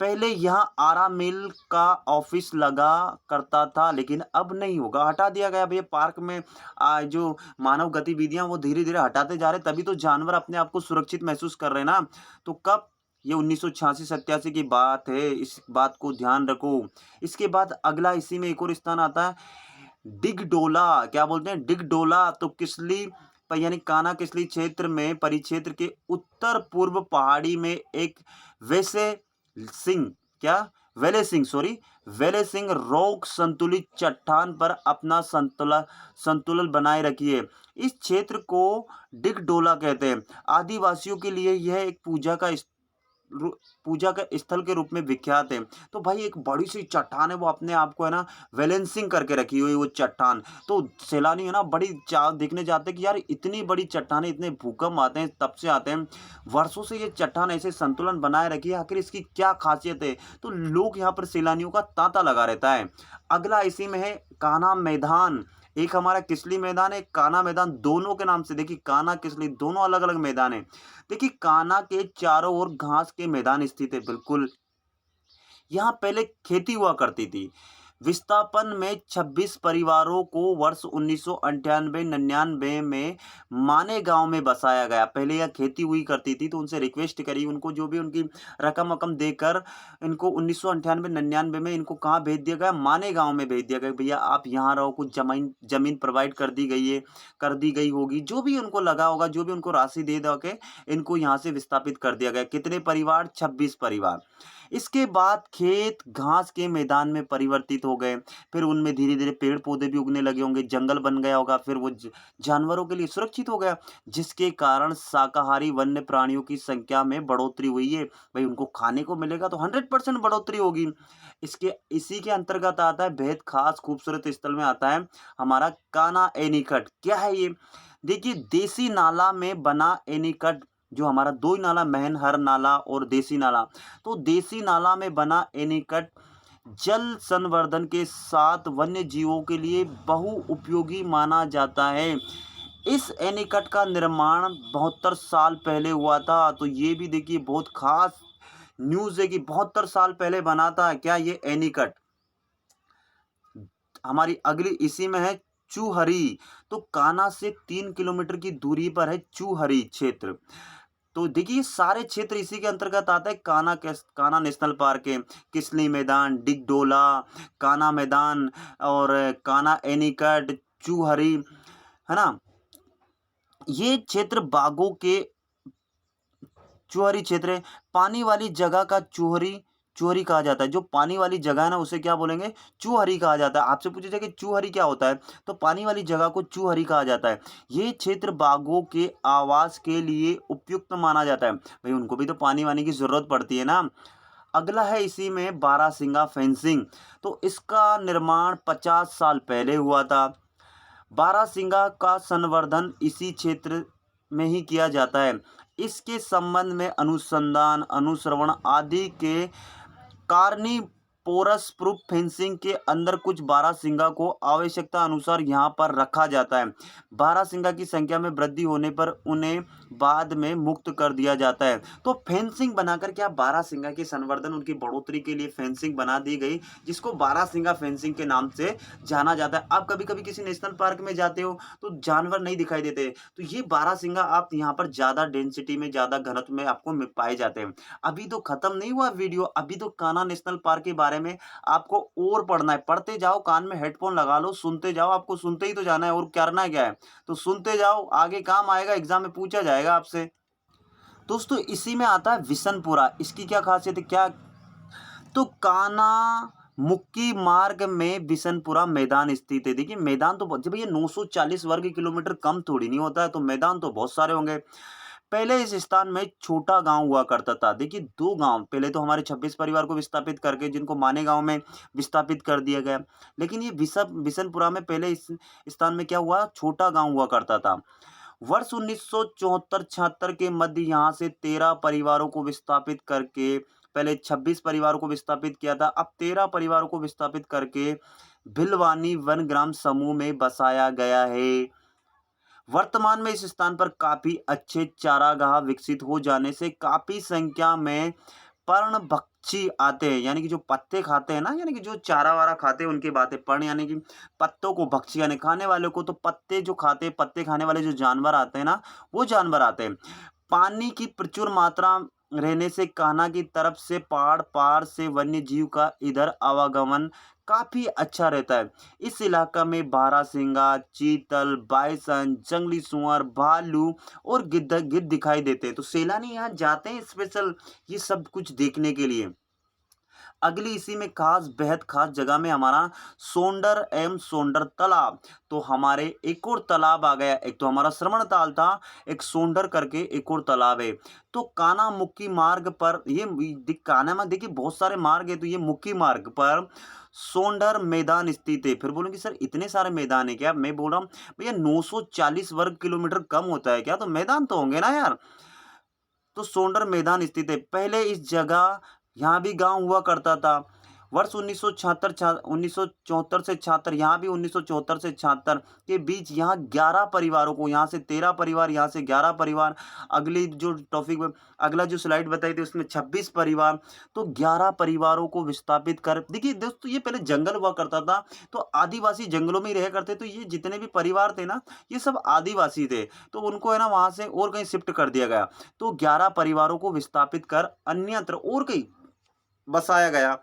पहले यहाँ आरा मिल का ऑफिस लगा करता था, लेकिन अब नहीं होगा, हटा दिया गया भैया। पार्क में जो मानव गतिविधियां वो धीरे धीरे हटाते जा रहे, तभी तो जानवर अपने आप को सुरक्षित महसूस कर रहे हैं ना। तो कब, ये 1986-87 की बात है, इस बात को ध्यान रखो। इसके बाद अगला इसी में एक और स्थान आता है, डिगडोला। क्या बोलते हैं, डिगडोला। तो किसली यानी कान्हा किसली क्षेत्र में, परिक्षेत्र के उत्तर पूर्व पहाड़ी में एक वैसे सिंह, क्या, वेले सिंह, सॉरी, वेले सिंह रॉक संतुलित चट्टान पर अपना संतुलन बनाए रखिए। इस क्षेत्र को डिगडोला कहते हैं। आदिवासियों के लिए यह एक पूजा का स्थल के रूप में विख्यात है। तो भाई एक बड़ी सी चट्टान है, वो अपने आप को है ना बैलेंसिंग करके रखी हुई वो चट्टान। तो सैलानी है ना बड़ी चाव देखने जाते हैं कि यार इतनी बड़ी चट्टान है, इतने भूकंप आते हैं तब से आते हैं, वर्षों से ये चट्टान ऐसे संतुलन बनाए रखी है, आखिर इसकी क्या खासियत है। तो लोग यहाँ पर सैलानियों का तांता लगा रहता है। अगला इसी में है कान्हा मैदान। एक हमारा किसली मैदान है, एक कान्हा मैदान, दोनों के नाम से देखिए, कान्हा किसली दोनों अलग अलग मैदान है। देखिए कान्हा के चारों ओर घास के मैदान स्थित है, बिल्कुल। यहाँ पहले खेती हुआ करती थी। विस्थापन में 26 परिवारों को वर्ष 1998-99 में माने गांव में बसाया गया। पहले यह खेती हुई करती थी, तो उनसे रिक्वेस्ट करी, उनको जो भी उनकी रकम वकम देकर इनको 1998-99 में इनको कहाँ भेज दिया गया, माने गांव में भेज दिया गया। भैया आप यहाँ रहो, कुछ जमीन प्रोवाइड कर दी गई है, कर दी गई होगी, जो भी उनको लगा होगा, जो भी उनको राशि दे दो के इनको यहाँ से विस्थापित कर दिया गया। कितने परिवार, 26 परिवार। इसके बाद खेत घास के मैदान में परिवर्तित हो गए, फिर उनमें धीरे धीरे पेड़ पौधे भी उगने लगे होंगे, जंगल बन गया होगा, फिर वो जानवरों के लिए सुरक्षित हो गया, जिसके कारण शाकाहारी वन्य प्राणियों की संख्या में बढ़ोतरी हुई है। भाई उनको खाने को मिलेगा तो 100% बढ़ोतरी होगी। इसी के अंतर्गत आता है, बेहद खास खूबसूरत स्थल में आता है हमारा कान्हा एनीकट। क्या है ये, देखिए देसी नाला में बना एनीकट, जो हमारा दो ही नाला, महनहर नाला और देसी नाला। तो देसी नाला में बना एनीकट जल संवर्धन के साथ वन्य जीवों के लिए बहुउपयोगी माना जाता है। इस एनीकट का निर्माण 72 साल पहले हुआ था। तो ये भी देखिए बहुत खास न्यूज़ है कि 72 साल पहले बना था क्या ये एनीकट। हमारी अगली इसी में है चूहरी। तो कान्हा से 3 किलोमीटर की दूरी पर है चूहरी क्षेत्र। तो देखिए सारे क्षेत्र इसी के अंतर्गत आता है। कान्हा नेशनल पार्क है, किसली मैदान, डिगडोला, कान्हा मैदान और कान्हा एनीकट, चूहरी, है ना। ये क्षेत्र बाघों के, चूहरी क्षेत्र है, पानी वाली जगह का चूहरी चूहरी कहा जाता है। जो पानी वाली जगह है ना उसे क्या बोलेंगे, चूहरी कहा जाता है। आपसे पूछा जाए कि चूहरी क्या होता है, तो पानी वाली जगह को चूहरी कहा जाता है। ये क्षेत्र बाघों के आवास के लिए उपयुक्त माना जाता है। भाई उनको भी तो पानी वानी की जरूरत पड़ती है ना। अगला है इसी में बारहसिंगा फेंसिंग। तो इसका निर्माण 50 साल पहले हुआ था। बारहसिंगा का संवर्धन इसी क्षेत्र में ही किया जाता है। इसके संबंध में अनुसंधान, अनुश्रवण आदि के कार्निपोरस प्रूफ फेंसिंग के अंदर कुछ बारहसिंगा को आवश्यकता अनुसार यहाँ पर रखा जाता है। बारहसिंगा की संख्या में वृद्धि होने पर उन्हें बाद में मुक्त कर दिया जाता है। तो फेंसिंग बनाकर क्या, बारहसिंगा के संवर्धन, उनकी बढ़ोतरी के लिए फेंसिंग बना दी गई, जिसको बारहसिंगा फेंसिंग के नाम से जाना जाता है। आप कभी कभी किसी नेशनल पार्क में जाते हो तो जानवर नहीं दिखाई देते, तो ये बारहसिंगा आप यहाँ पर ज्यादा डेंसिटी में, ज्यादा घनत्व में आपको पाए जाते हैं। अभी तो खत्म नहीं हुआ वीडियो, अभी तो कान्हा नेशनल पार्क के बारे में आपको और पढ़ना है। पढ़ते जाओ, कान में हेडफोन लगा लो, सुनते जाओ, आपको सुनते ही तो जाना है, और करना क्या है, तो सुनते जाओ, आगे काम आएगा, एग्जाम में पूछा जाएगा आपसे। दोस्तों इसी में आता है विशनपुरा। इसकी क्या खासियत है, क्या, तो कान्हा मुक्की मार्ग में बिशनपुरा मैदान स्थित है। देखिए मैदान तो बहुत, जब ये 940 वर्ग किलोमीटर कम थोड़ी नहीं होता है, तो मैदान तो बहुत सारे होंगे। पहले इस स्थान में छोटा गांव हुआ करता था। देखिए दो गांव, पहले तो हमारे 26 परिवार को विस्थापित करके जिनको माने गांव में विस्थापित कर दिया गया, लेकिन ये बिशनपुरा में पहले इस स्थान में क्या हुआ, छोटा गांव हुआ करता था। वर्ष 1974-76 के मध्य यहाँ से 13 परिवारों को विस्थापित करके, पहले 26 परिवारों को विस्थापित किया था, अब 13 परिवारों को विस्थापित करके भिलवानी वन ग्राम समूह में बसाया गया है। वर्तमान में इस स्थान पर काफी अच्छे चारागाह विकसित हो जाने से काफी संख्या में पर्णभक्षी आते हैं, यानी कि जो पत्ते खाते हैं ना, यानी कि जो चारा वारा खाते हैं उनकी बातें। पर्ण यानी कि पत्तों को, भक्षी यानी खाने वाले को, तो पत्ते जो खाते हैं, पत्ते खाने वाले जो जानवर आते हैं ना, वो जानवर आते हैं। पानी की प्रचुर मात्रा रहने से कान्हा की तरफ से पहाड़ पार से वन्य जीव का इधर आवागमन काफी अच्छा रहता है। इस इलाका में बारहसिंगा, चीतल, बाइसन, जंगली सुअर, भालू और गिद्ध दिखाई देते हैं। तो सैलानी यहाँ जाते हैं स्पेशल ये सब कुछ देखने के लिए। अगली इसी में खास, बेहद खास जगह में हमारा सोंडर एवं सोंडर तालाब। तो हमारे एक और तालाब आ गया। एक तो हमारा श्रवण ताल था, एक सोंडर करके एक और तालाब है। तो कान्हा मुक्की मार्ग पर ये कान्हा में देखिए बहुत सारे मार्ग है, तो ये मुक्की मार्ग पर सोंडर मैदान स्थित है। फिर बोलूंगी सर इतने सारे मैदान है क्या? मैं बोल रहा हूँ भैया 940 वर्ग किलोमीटर कम होता है क्या? तो मैदान तो होंगे ना यार। तो सोंडर मैदान स्थित है। पहले इस जगह यहाँ भी गांव हुआ करता था। वर्ष 1974 से 76, यहाँ भी 1974 से 76 के बीच यहाँ 11 परिवारों को, यहाँ से 13 परिवार, यहाँ से 11 परिवार, अगली जो टॉपिक में अगला जो स्लाइड बताई थी उसमें 26 परिवार, तो 11 परिवारों को विस्थापित कर। देखिए दोस्तों ये पहले जंगल हुआ करता था, तो आदिवासी जंगलों में ही रह करते, तो ये जितने भी परिवार थे ना, ये सब आदिवासी थे, तो उनको है ना वहां से और कहीं शिफ्ट कर दिया गया। तो 11 परिवारों को विस्थापित कर अन्यत्र और कहीं बसाया गया।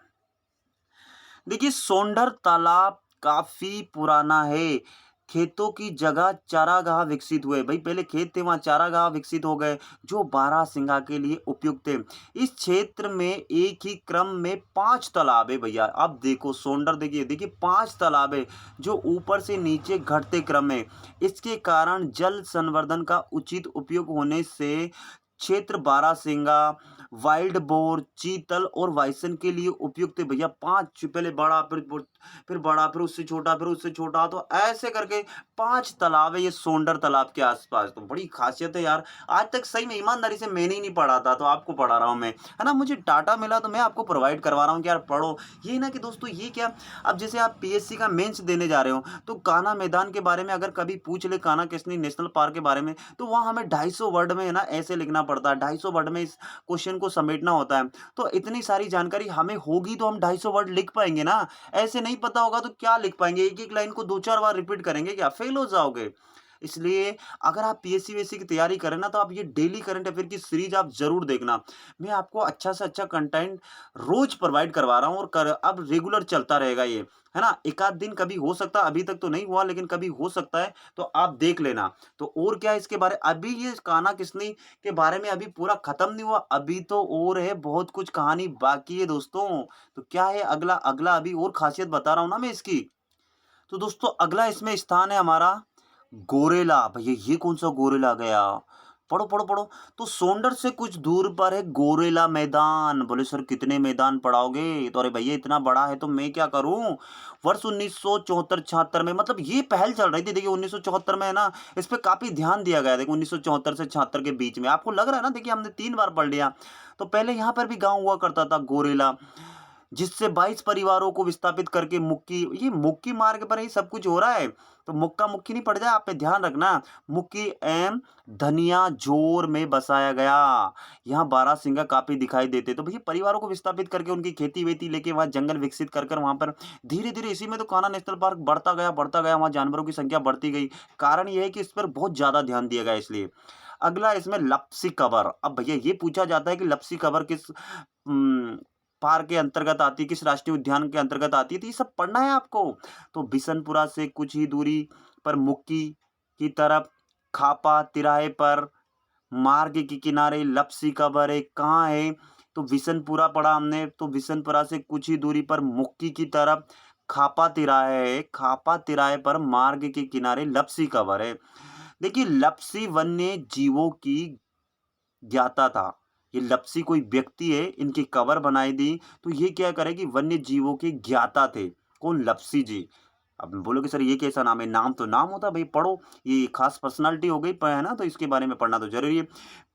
देखिए सोंडर तालाब काफी पुराना है। खेतों की जगह चारागाह विकसित हुए। भाई पहले खेत थे, वहां चारागाह विकसित हो गए जो बारहसिंगा के लिए उपयुक्त थे। इस क्षेत्र में एक ही क्रम में 5 तालाब है भैया। अब देखो सोंडर, देखिए देखिए 5 तालाब है जो ऊपर से नीचे घटते क्रम में। इसके कारण जल संवर्धन का उचित उपयोग होने से क्षेत्र बारहसिंगा, वाइल्ड बोर, चीतल और वाइसन के लिए उपयुक्त है भैया। 5 पहले बड़ा, फिर बड़ा, फिर उससे छोटा, फिर उससे छोटा, तो ऐसे करके 5 तालाब है ये सोंडर तालाब के आसपास। तो बड़ी खासियत है यार। आज तक सही में ईमानदारी से मैंने ही नहीं पढ़ा था, तो आपको पढ़ा रहा हूँ मैं, है ना। मुझे डाटा मिला तो मैं आपको प्रोवाइड करवा रहा हूँ कि यार पढ़ो। ये ना कि दोस्तों ये क्या, अब जैसे आप पीएससी का मेंस देने जा रहे हो, तो कान्हा मैदान के बारे में अगर कभी पूछ ले, कान्हा किसनी नेशनल पार्क के बारे में, तो वहाँ हमें 250 वर्ड में है ना ऐसे लिखना पड़ता है। 250 वर्ड में इस क्वेश्चन को समेटना होता है। तो इतनी सारी जानकारी हमें होगी तो हम 250 वर्ड लिख पाएंगे ना। ऐसे नहीं पता होगा तो क्या लिख पाएंगे? एक एक लाइन को 2-4 बार रिपीट करेंगे क्या? फेल हो जाओगे। इसलिए अगर आप पीएससी वेसी की तैयारी करें ना, तो आप ये डेली करंट अफेयर की सीरीज आप जरूर देखना। मैं आपको अच्छा से अच्छा कंटेंट रोज प्रोवाइड करवा रहा हूँ, और अब रेगुलर चलता रहेगा ये, है ना। एक आध दिन कभी हो सकता है, अभी तक तो नहीं हुआ लेकिन कभी हो सकता है, तो आप देख लेना। तो और क्या है इसके बारे, अभी ये कान्हा किसनी के बारे में अभी पूरा खत्म नहीं हुआ, अभी तो और है, बहुत कुछ कहानी बाकी है दोस्तों। तो क्या है अगला, अभी और खासियत बता रहा हूँ ना मैं इसकी। तो दोस्तों अगला इसमें स्थान है हमारा गोरेला। भैया ये कौन सा गोरेला गया? पढ़ो पढ़ो पढ़ो। तो सोंडर से कुछ दूर पर है गोरेला मैदान। बोले सर कितने मैदान पढ़ाओगे? तो अरे भैया इतना बड़ा है तो मैं क्या करूं। वर्ष 1974-76 में, मतलब ये पहल चल रही थी। देखिए 1974 में है ना, इस पे काफी ध्यान दिया गया। देखो 1974 से 76 के बीच में, आपको लग रहा है ना, देखिए हमने 3 बार पढ़ लिया। तो पहले यहाँ पर भी गांव हुआ करता था गोरेला, जिससे 22 परिवारों को विस्थापित करके मुक्की, ये मुक्की मार्ग पर ही सब कुछ हो रहा है। तो मुक्का मुक्की नहीं पड़ जाए, आप पे ध्यान रखना। मुक्की एम धनिया जोर में बसाया गया। यहाँ बारहसिंगा काफी दिखाई देते। तो भैया परिवारों को विस्थापित करके उनकी खेती वेती लेके वहाँ जंगल विकसित कर कर वहां पर धीरे धीरे, इसी में तो कान्हा नेशनल पार्क बढ़ता गया, वहाँ जानवरों की संख्या बढ़ती गई। कारण यह है कि इस पर बहुत ज्यादा ध्यान दिया गया इसलिए। अगला इसमें लप्सी कवर। अब भैया ये पूछा जाता है कि लप्सी कवर किस पार्क के अंतर्गत आती है, किस राष्ट्रीय उद्यान के अंतर्गत आती है, तो ये सब पढ़ना है आपको। तो बिशनपुरा से कुछ ही दूरी पर मुक्की की तरफ खापा तिराहे पर मार्ग के किनारे लप्सी कबर है। कहाँ है? तो बिशनपुरा पढ़ा हमने, तो बिशनपुरा से कुछ ही दूरी पर मुक्की की तरफ खापा तिराहे है। खापा तिराहे पर मार्ग के किनारे लप्सी कबर है। देखिए लप्सी वन्य जीवों की ज्ञाता था। ये लप्सी कोई व्यक्ति है, इनकी कवर बनाई दी। तो ये क्या करे कि वन्य जीवों के ज्ञाता थे। कौन? लप्सी जी। अब बोलोगे सर ये कैसा नाम है? नाम तो नाम होता है भाई, पढ़ो। ये खास पर्सनालिटी हो गई है ना, तो इसके बारे में पढ़ना तो जरूरी है।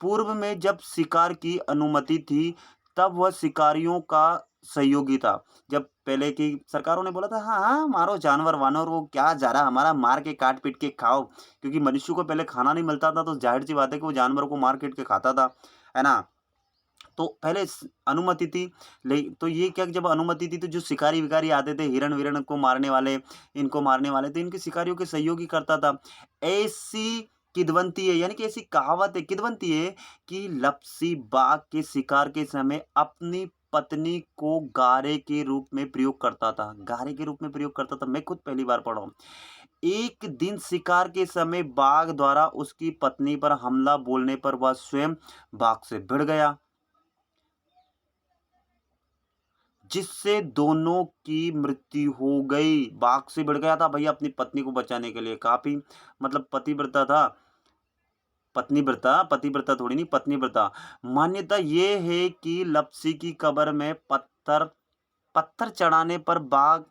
पूर्व में जब शिकार की अनुमति थी तब वह शिकारियों का सहयोगी था। जब पहले की सरकारों ने बोला था हाँ हाँ मारो जानवर वानर, वो क्या जा रहा, हमारा मार के काट पीट के खाओ, क्योंकि मनुष्य को पहले खाना नहीं मिलता था, तो जाहिर सी बात है कि वो जानवरों को मार पीट के खाता था, है ना। तो पहले अनुमति थी, तो ये क्या, जब अनुमति थी तो जो शिकारी विकारी आते थे हिरण विरण को मारने वाले, इनको मारने वाले, तो इनके शिकारियों के सहयोगी करता था। ऐसी किदवंती है, यानी कि ऐसी कहावत है, किदवंती है कि लपसी बाघ के शिकार के समय अपनी पत्नी को गारे के रूप में प्रयोग करता था। गारे के रूप में प्रयोग करता था, मैं खुद पहली बार पढ़ा हूँ। एक दिन शिकार के समय बाघ द्वारा उसकी पत्नी पर हमला बोलने पर वह स्वयं बाघ से भिड़ गया, जिससे दोनों की मृत्यु हो गई। बाघ से भिड़ गया था भैया अपनी पत्नी को बचाने के लिए, काफी मतलब पतिव्रता था, पत्नीव्रता, पतिव्रता थोड़ी नहीं, पत्नीव्रता। मान्यता ये है कि लपसी की कब्र में पत्थर पत्थर चढ़ाने पर बाघ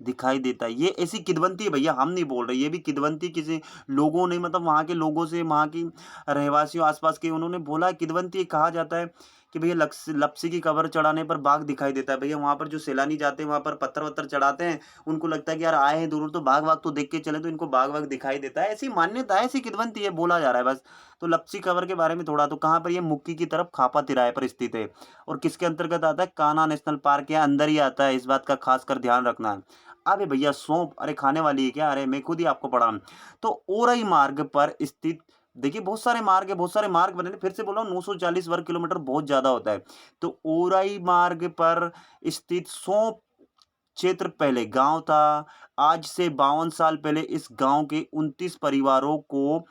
दिखाई देता है। ये ऐसी किदवंती है भैया, हम नहीं बोल रहे, ये भी किदवंती किसी लोगों ने, मतलब वहाँ के लोगों से, वहाँ की रहवासियों आसपास के, उन्होंने बोला, किदवंती कहा जाता है कि भैया लपसी की कब्र चढ़ाने पर बाघ दिखाई देता है। भैया वहाँ पर जो सैलानी जाते हैं, वहाँ पर पत्थर वत्थर चढ़ाते हैं, उनको लगता है कि यार आए हैं दूर, तो बाघ वाघ तो देख के चले, तो इनको बाघ वाघ दिखाई देता है। ऐसी मान्यता है, ऐसी किदवंती है, बोला जा रहा है बस। तो लपसी कब्र के बारे में थोड़ा, तो कहाँ पर, ये मुक्की की तरफ खापा तिराहे पर स्थित है, और किसके अंतर्गत आता है, कान्हा नेशनल पार्क के अंदर ही आता है, इस बात का खासकर ध्यान रखना है। अबे भैया सौंप, अरे खाने वाली है क्या, अरे मैं खुद ही आपको पढ़ा। तो ओरई मार्ग पर स्थित, देखिए बहुत सारे मार्ग है, बहुत सारे मार्ग बने थे, फिर से बोला 940 वर्ग किलोमीटर बहुत ज्यादा होता है। तो ओरई मार्ग पर स्थित सौंप क्षेत्र पहले गांव था। आज से 52 साल पहले इस गांव के 29 परिवारों को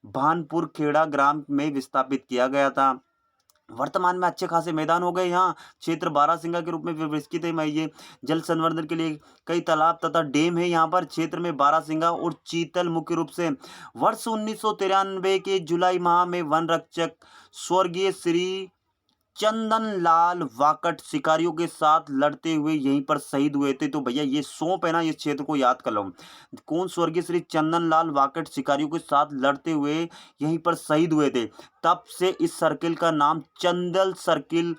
भानपुर खेड़ा ग्राम में विस्थापित किया गया था। वर्तमान में अच्छे खासे मैदान हो गए यहाँ। क्षेत्र बारहसिंगा के रूप में विकसित है। मैं ये जल संवर्धन के लिए कई तालाब तथा डैम है यहाँ पर। क्षेत्र में बारहसिंगा और चीतल मुख्य रूप से। वर्ष 1993 के जुलाई माह में वन रक्षक स्वर्गीय श्री चंदन लाल वाकट शिकारियों के साथ लड़ते हुए यहीं पर शहीद हुए थे। तो भैया ये सौंप है ना, इस क्षेत्र को याद कर लो। कौन, स्वर्गीय श्री चंदन लाल वाकट शिकारियों के साथ लड़ते हुए यहीं पर शहीद हुए थे। तब से इस सर्किल का नाम चंदल सर्किल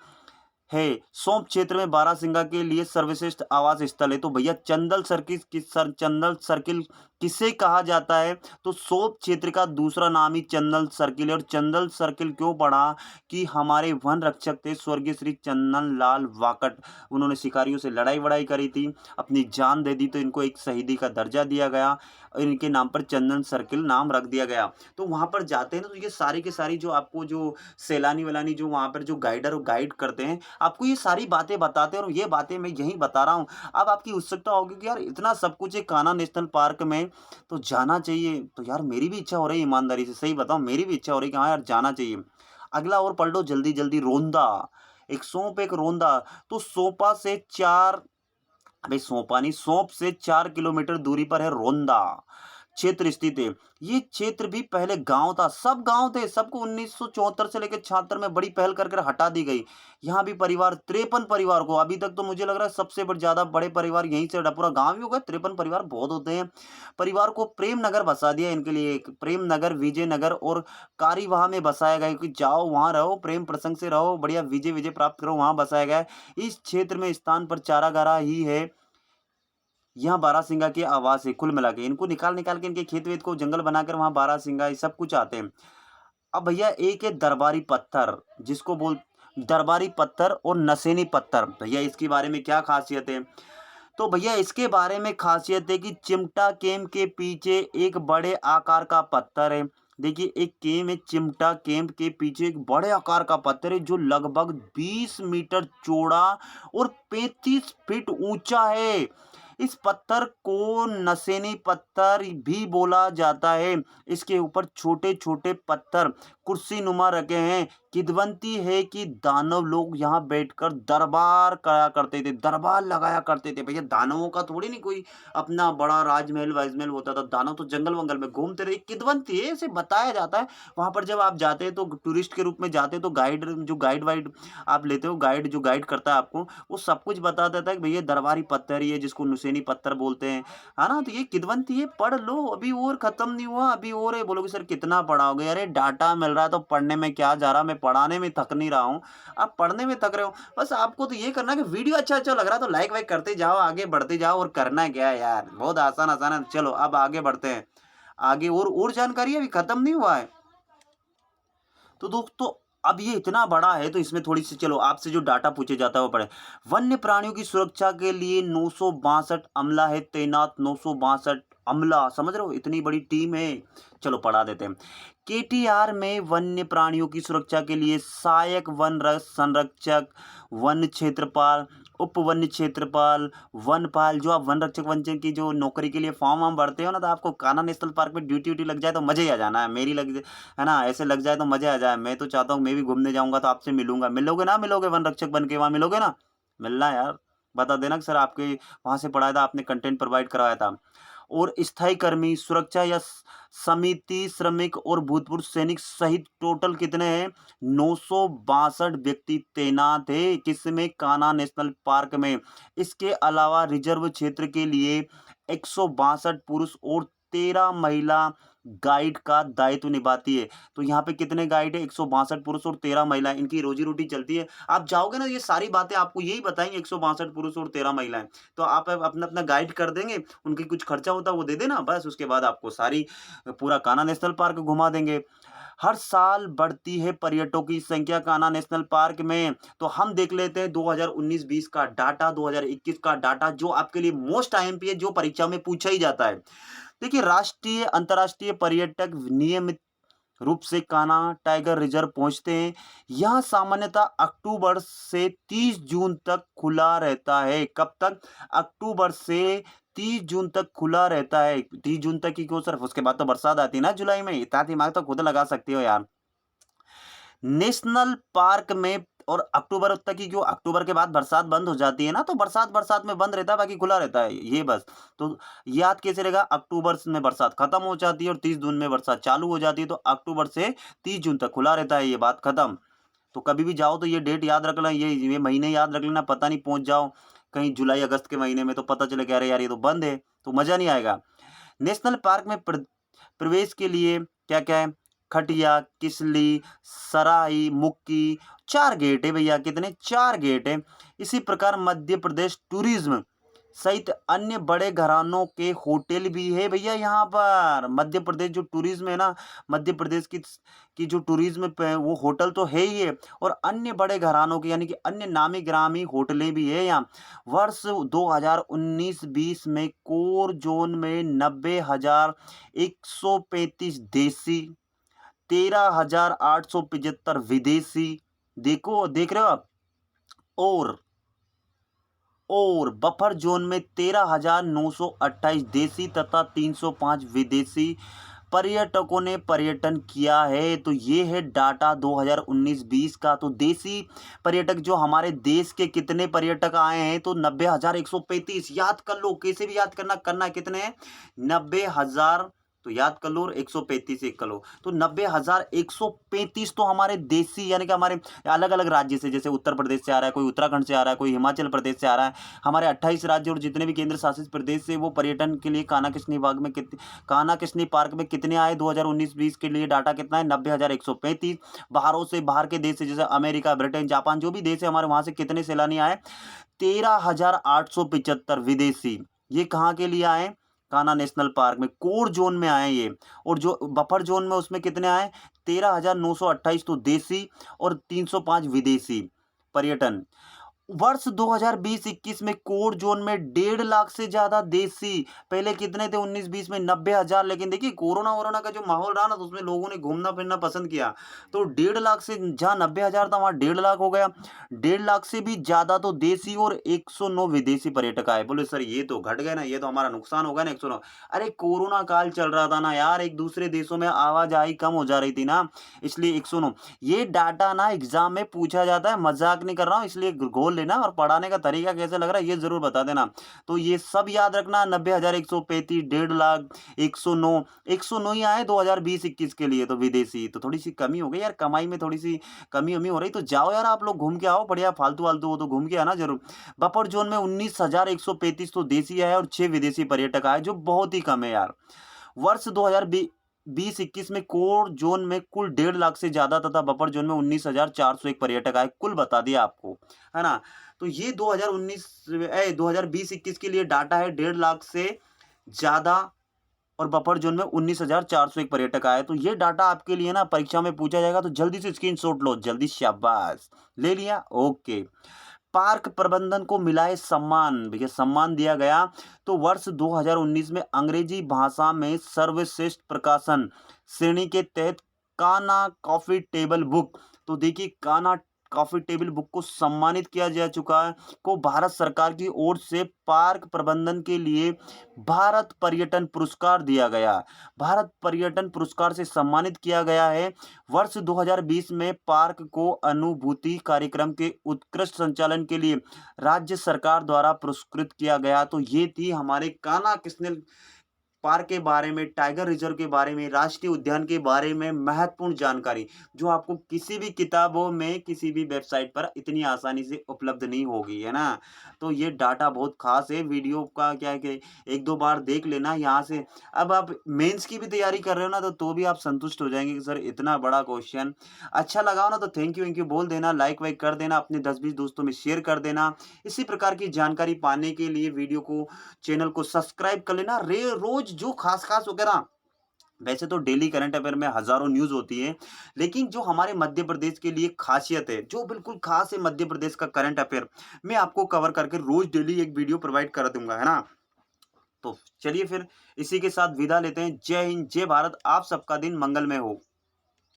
है। सौंप क्षेत्र में बारहसिंगा के लिए सर्वश्रेष्ठ आवास स्थल है। तो भैया चंदल सर्किल चंदल सर्किल किसे कहा जाता है, तो सौंप क्षेत्र का दूसरा नाम ही चंदल सर्किल है। और चंदल सर्किल क्यों पड़ा, कि हमारे वन रक्षक थे स्वर्गीय श्री चंदन लाल वाकट, उन्होंने शिकारियों से लड़ाई वड़ाई करी थी, अपनी जान दे दी, तो इनको एक शहीदी का दर्जा दिया गया और इनके नाम पर चंदन सर्किल नाम रख दिया गया। तो वहां पर जाते हैं ना, तो ये सारी के सारी जो आपको जो सैलानी वैलानी जो वहां पर जो गाइडर गाइड करते हैं, आपको ये सारी बातें बताते हैं, और ये बातें मैं यही बता रहा हूँ। अब आपकी उत्सुकता होगी कि यार इतना सब कुछ है कान्हा नेशनल पार्क में, तो जाना चाहिए। तो यार मेरी भी इच्छा हो रही है, ईमानदारी से सही बताऊं, मेरी भी इच्छा हो रही है कि हाँ यार जाना चाहिए। अगला और पढ़ लो जल्दी जल्दी, रोंदा। एक सौंप एक रोंदा। तो सोपा से 4, अबे सोपा नहीं, सौंप से 4 किलोमीटर दूरी पर है रोंदा क्षेत्र स्थित है। ये क्षेत्र भी पहले गांव था, सब गांव थे, सबको 1974 से लेकर 76 में बड़ी पहल कर हटा दी गई। यहाँ भी परिवार 53 परिवार को, अभी तक तो मुझे लग रहा है सबसे ज्यादा बड़े परिवार यहीं से हटा, पूरा गांव ही होगा, 53 परिवार बहुत होते हैं। परिवार को प्रेम नगर बसा दिया इनके लिए, एक प्रेम नगर, विजय नगर और कारीवाह में बसाया गया, कि जाओ वहां रहो, प्रेम प्रसंग से रहो, बढ़िया विजय विजय प्राप्त करो, वहां बसाया गया है। इस क्षेत्र में स्थान पर चारागाह ही है। यहाँ बारहसिंगा के आवास है, कुल मिला के इनको निकाल निकाल के इनके खेत वेत को जंगल बनाकर वहां बारहसिंगा ये सब कुछ आते हैं। अब भैया एक है दरबारी पत्थर, जिसको बोल दरबारी पत्थर और नसेनी पत्थर। भैया इसके बारे में क्या खासियत है, तो भैया इसके बारे में खासियत है कि चिमटा कैंप के पीछे एक बड़े आकार का पत्थर है। देखिए एक केम है, चिमटा कैंप के पीछे एक बड़े आकार का पत्थर है, जो लगभग 20 मीटर चौड़ा और 35 फीट ऊंचा है। इस पत्थर को नसेनी पत्थर भी बोला जाता है। इसके ऊपर छोटे छोटे पत्थर कुर्सी नुमा रखे हैं। किदवंती है कि दानव लोग यहाँ बैठकर दरबार करा करते थे, दरबार लगाया करते थे। भैया दानवों का थोड़ी नहीं कोई अपना बड़ा राजमहल वाजमहल होता था, दानव तो जंगल वंगल में घूमते रहे। किदवंती है, इसे बताया जाता है। वहां पर जब आप जाते हैं तो टूरिस्ट के रूप में जाते हैं, तो गाइड जो गाइड वाइड आप लेते हो, गाइड जो गाइड करता है आपको, वो सब कुछ बता देता है कि भैया दरबारी पत्थर ही है, जिसको नुसेनी पत्थर बोलते हैं, है ना। तो ये किदवंती है, पढ़ लो, अभी और खत्म नहीं हुआ, अभी और है। बोलोगे सर कितना पढ़ाओगे, अरे डाटा मिल रहा है तो पढ़ने में क्या जा रहा, मैं पढ़ाने में थक नहीं रहा हूँ, आप पढ़ने में थक रहे हो। बस आपको तो ये करना है कि वीडियो अच्छा अच्छा लग रहा है तो लाइक वाइक करते जाओ, आगे बढ़ते जाओ, और करना क्या है यार, बहुत आसान आसान है। चलो अब आगे बढ़ते हैं, आगे और जानकारी अभी खत्म नहीं हुआ है। तो दोस्तों अब ये इतना बड़ा है तो इसमें थोड़ी सी चलो आपसे जो डाटा पूछे जाता है वो पढ़े। वन्य प्राणियों की सुरक्षा के लिए 962 अमला है तैनात, 962 अमला, समझ रहे हो इतनी बड़ी टीम है। चलो पढ़ा देते हैं। केटीआर में वन्य प्राणियों की सुरक्षा के लिए सहायक संरक्षक, वन क्षेत्रपाल, उप वन क्षेत्रपाल, वनपाल, जो आप वन रक्षक वन की जो नौकरी के लिए फॉर्म हम भरते हो ना, तो आपको कान्हा नेशनल पार्क में ड्यूटी व्यूटी लग जाए तो मजे ही आ जाना है। मेरी लग है ना, ऐसे लग जाए तो मजे आ जाए। मैं तो चाहता हूँ मैं भी घूमने जाऊंगा तो आपसे मिलूंगा। मिलोगे ना, मिलोगे वन रक्षक बन के वहां मिलोगे ना? मिलना यार, बता देना कि सर आपके वहां से पढ़ाया था, आपने कंटेंट प्रोवाइड करवाया था। और स्थायी कर्मी सुरक्षा या समिति श्रमिक और भूतपूर्व सैनिक सहित टोटल कितने हैं? 962 व्यक्ति तैनात है किसमें? कान्हा नेशनल पार्क में। इसके अलावा रिजर्व क्षेत्र के लिए 162 पुरुष और 13 महिला गाइड का दायित्व निभाती है। तो यहाँ पे कितने गाइड है? 162 पुरुष और 13 महिलाएं, इनकी रोजी रोटी चलती है। आप जाओगे ना, ये सारी बातें आपको यही बताएंगे, 162 पुरुष और 13 महिलाएं। तो आप अपना अपना गाइड कर देंगे, उनकी कुछ खर्चा होता है वो दे देना बस, उसके बाद आपको सारी पूरा कान्हा नेशनल पार्क घुमा देंगे। हर साल बढ़ती है पर्यटकों की संख्या कान्हा नेशनल पार्क में। तो हम देख लेते हैं 2019-20 का डाटा, 2021 का डाटा, जो आपके लिए मोस्ट आईएमपी है, जो परीक्षा में पूछा ही जाता है। देखिए, राष्ट्रीय अंतर्राष्ट्रीय पर्यटक नियमित रूप से कान्हा टाइगर रिजर्व पहुंचते हैं। यह सामान्यतः अक्टूबर से 30 जून तक खुला रहता है। कब तक? अक्टूबर से 30 जून तक खुला रहता है। 30 जून तक ही क्यों सिर्फ? उसके बाद तो बरसात आती है ना जुलाई में। इतना दिमाग तो खुद लगा सकते हो यार। नेशनल पार्क में और अक्टूबर तक ही क्यों? अक्टूबर के बाद बरसात बंद हो जाती है ना, तो बरसात बरसात में बंद रहता है, बाकी खुला रहता है, ये बस। तो याद कैसे रहेगा? अक्टूबर में बरसात खत्म हो जाती है और 30 जून में बरसात चालू हो जाती है, तो अक्टूबर से 30 जून तक खुला रहता है, ये बात खत्म। तो कभी भी जाओ तो ये डेट याद रख लेना, ये महीने याद रख लेना, पता नहीं पहुंच जाओ कहीं जुलाई अगस्त के महीने में तो पता चले कि अरे यार ये तो बंद है, तो मजा नहीं आएगा। नेशनल पार्क में प्रवेश के लिए क्या क्या है? खटिया, किसली, सराई, मुक्की, 4 गेट है भैया। कितने? 4 गेट है। इसी प्रकार मध्य प्रदेश टूरिज्म सहित अन्य बड़े घरानों के होटल भी है भैया यहाँ पर। मध्य प्रदेश जो टूरिज्म है ना, मध्य प्रदेश की जो टूरिज्म पे वो होटल तो है ही है, और अन्य बड़े घरानों के यानी कि अन्य नामी ग्रामी होटलें भी है यहाँ। वर्ष 2019-20 में कोर जोन में 90,135 देसी, 13,875 विदेशी, देखो देख रहे हो आप, और बफर जोन में 13,928 देसी तथा 305 विदेशी पर्यटकों ने पर्यटन किया है। तो ये है डाटा 2019-20 का। तो देसी पर्यटक जो हमारे देश के कितने पर्यटक आए हैं? तो 90,135। याद कर लो, कैसे भी याद करना कितने हैं? 90,000, तो याद कर लो, 135 एक कर लो, तो 90,135 तो हमारे देसी यानी कि हमारे अलग अलग राज्य से, जैसे उत्तर प्रदेश से आ रहा है, कोई उत्तराखंड से आ रहा है, कोई हिमाचल प्रदेश से आ रहा है, हमारे 28 राज्य और जितने भी केंद्र शासित प्रदेश से वो पर्यटन के लिए कान्हा किसनी बाग में कान्हा किसनी पार्क में कितने आए 2019-20 के लिए? डाटा कितना है? 90,135। बाहरों से, बाहर के देश से, जैसे अमेरिका, ब्रिटेन, जापान, जो भी देश है हमारे, वहां से कितने सैलानी आए? 13,875 विदेशी। ये कहाँ के लिए आए? कान्हा नेशनल पार्क में, कोर जोन में आए ये। और जो बफर जोन में उसमें कितने आए? 13,928 तो देसी और 305 विदेशी पर्यटन। वर्ष 2020-21 में कोर जोन में 1.5 लाख से ज्यादा देसी। पहले कितने थे 19-20 में? 90,000। लेकिन देखिए कोरोना वोरोना का जो माहौल रहा ना, तो उसमें लोगों ने घूमना फिरना पसंद किया, तो 1.5 लाख से, जहाँ 90,000 था वहां 1.5 लाख हो गया। 1.5 लाख से भी ज्यादा तो देसी और 109 विदेशी पर्यटक आए। बोले सर ये तो घट गए ना, ये तो हमारा नुकसान हो गया ना 109। अरे कोरोना काल चल रहा था ना यार, एक दूसरे देशों में आवाजाही कम हो जा रही थी ना, इसलिए 109। ये डाटा ना एग्जाम में पूछा जाता है, मजाक नहीं कर रहा हूँ, इसलिए घोल लेना, और पढ़ाने का तरीका कैसे लग रहा है ये जरूर बता देना। तो ये सब याद रखना, 90,135, 1.5 लाख, 109, 109 ही आए 2020-21 के लिए तो विदेशी। तो थोड़ी सी कमी हो गई यार, कमाई में थोड़ी सी कमी उमी हो रही, तो जाओ यार आप लोग घूम के आओ, बढ़िया फालतू फालतू हो तो घूम के आना जरूर। बफर जोन में 19,135 तो देसी आए और 6 विदेशी पर्यटक आए, जो बहुत ही कम है यार। वर्ष 2020-21 में कोर जोन में कुल 1.5 लाख से ज्यादा तथा बफर जोन में 19,401 पर्यटक आए, कुल बता दिया आपको, है ना। तो ये 2019 2020-21 के लिए डाटा है, 1.5 लाख से ज्यादा और बफर जोन में 19,401 पर्यटक आए। तो ये डाटा आपके लिए ना परीक्षा में पूछा जाएगा, तो जल्दी से स्क्रीनशॉट लो, जल्दी, शाबाश। ले लिया? ओके। पार्क प्रबंधन को मिला है सम्मान, भैया सम्मान दिया गया। तो वर्ष 2019 में अंग्रेजी भाषा में सर्वश्रेष्ठ प्रकाशन श्रेणी के तहत कान्हा कॉफी टेबल बुक, तो देखिए कान्हा कॉफी टेबल बुक को सम्मानित किया जा चुका है, को भारत सरकार की ओर से पार्क प्रबंधन के लिए भारत पर्यटन पुरस्कार दिया गया। भारत पर्यटन पुरस्कार से सम्मानित किया गया है। वर्ष 2020 में पार्क को अनुभूति कार्यक्रम के उत्कृष्ट संचालन के लिए राज्य सरकार द्वारा पुरस्कृत किया गया। तो ये थी हमारे कान्हा नेशनल पार्क के बारे में, टाइगर रिजर्व के बारे में, राष्ट्रीय उद्यान के बारे में महत्वपूर्ण जानकारी, जो आपको किसी भी किताबों में, किसी भी वेबसाइट पर इतनी आसानी से उपलब्ध नहीं होगी, है ना? तो ये डाटा बहुत खास है। वीडियो का क्या है कि 1-2 बार देख लेना यहाँ से। अब आप मेंस की भी तैयारी कर रहे हो ना, तो भी आप संतुष्ट हो जाएँगे कि सर इतना बड़ा क्वेश्चन। अच्छा लगा हो ना तो थैंक यू बोल देना, लाइक वाइक कर देना, अपने 10-20 दोस्तों में शेयर कर देना। इसी प्रकार की जानकारी पाने के लिए वीडियो को, चैनल को सब्सक्राइब कर लेना। रे रोज जो खास वगैरह, वैसे तो डेली करंट अफेयर में हजारों न्यूज होती है, लेकिन जो हमारे मध्य प्रदेश के लिए खासियत है, जो बिल्कुल खास है मध्य प्रदेश का करंट अफेयर, मैं आपको कवर करके रोज डेली एक वीडियो प्रोवाइड कर दूंगा, है ना? तो चलिए फिर इसी के साथ विदा लेते हैं। जय हिंद, जय भारत, आप सबका दिन मंगलमय हो।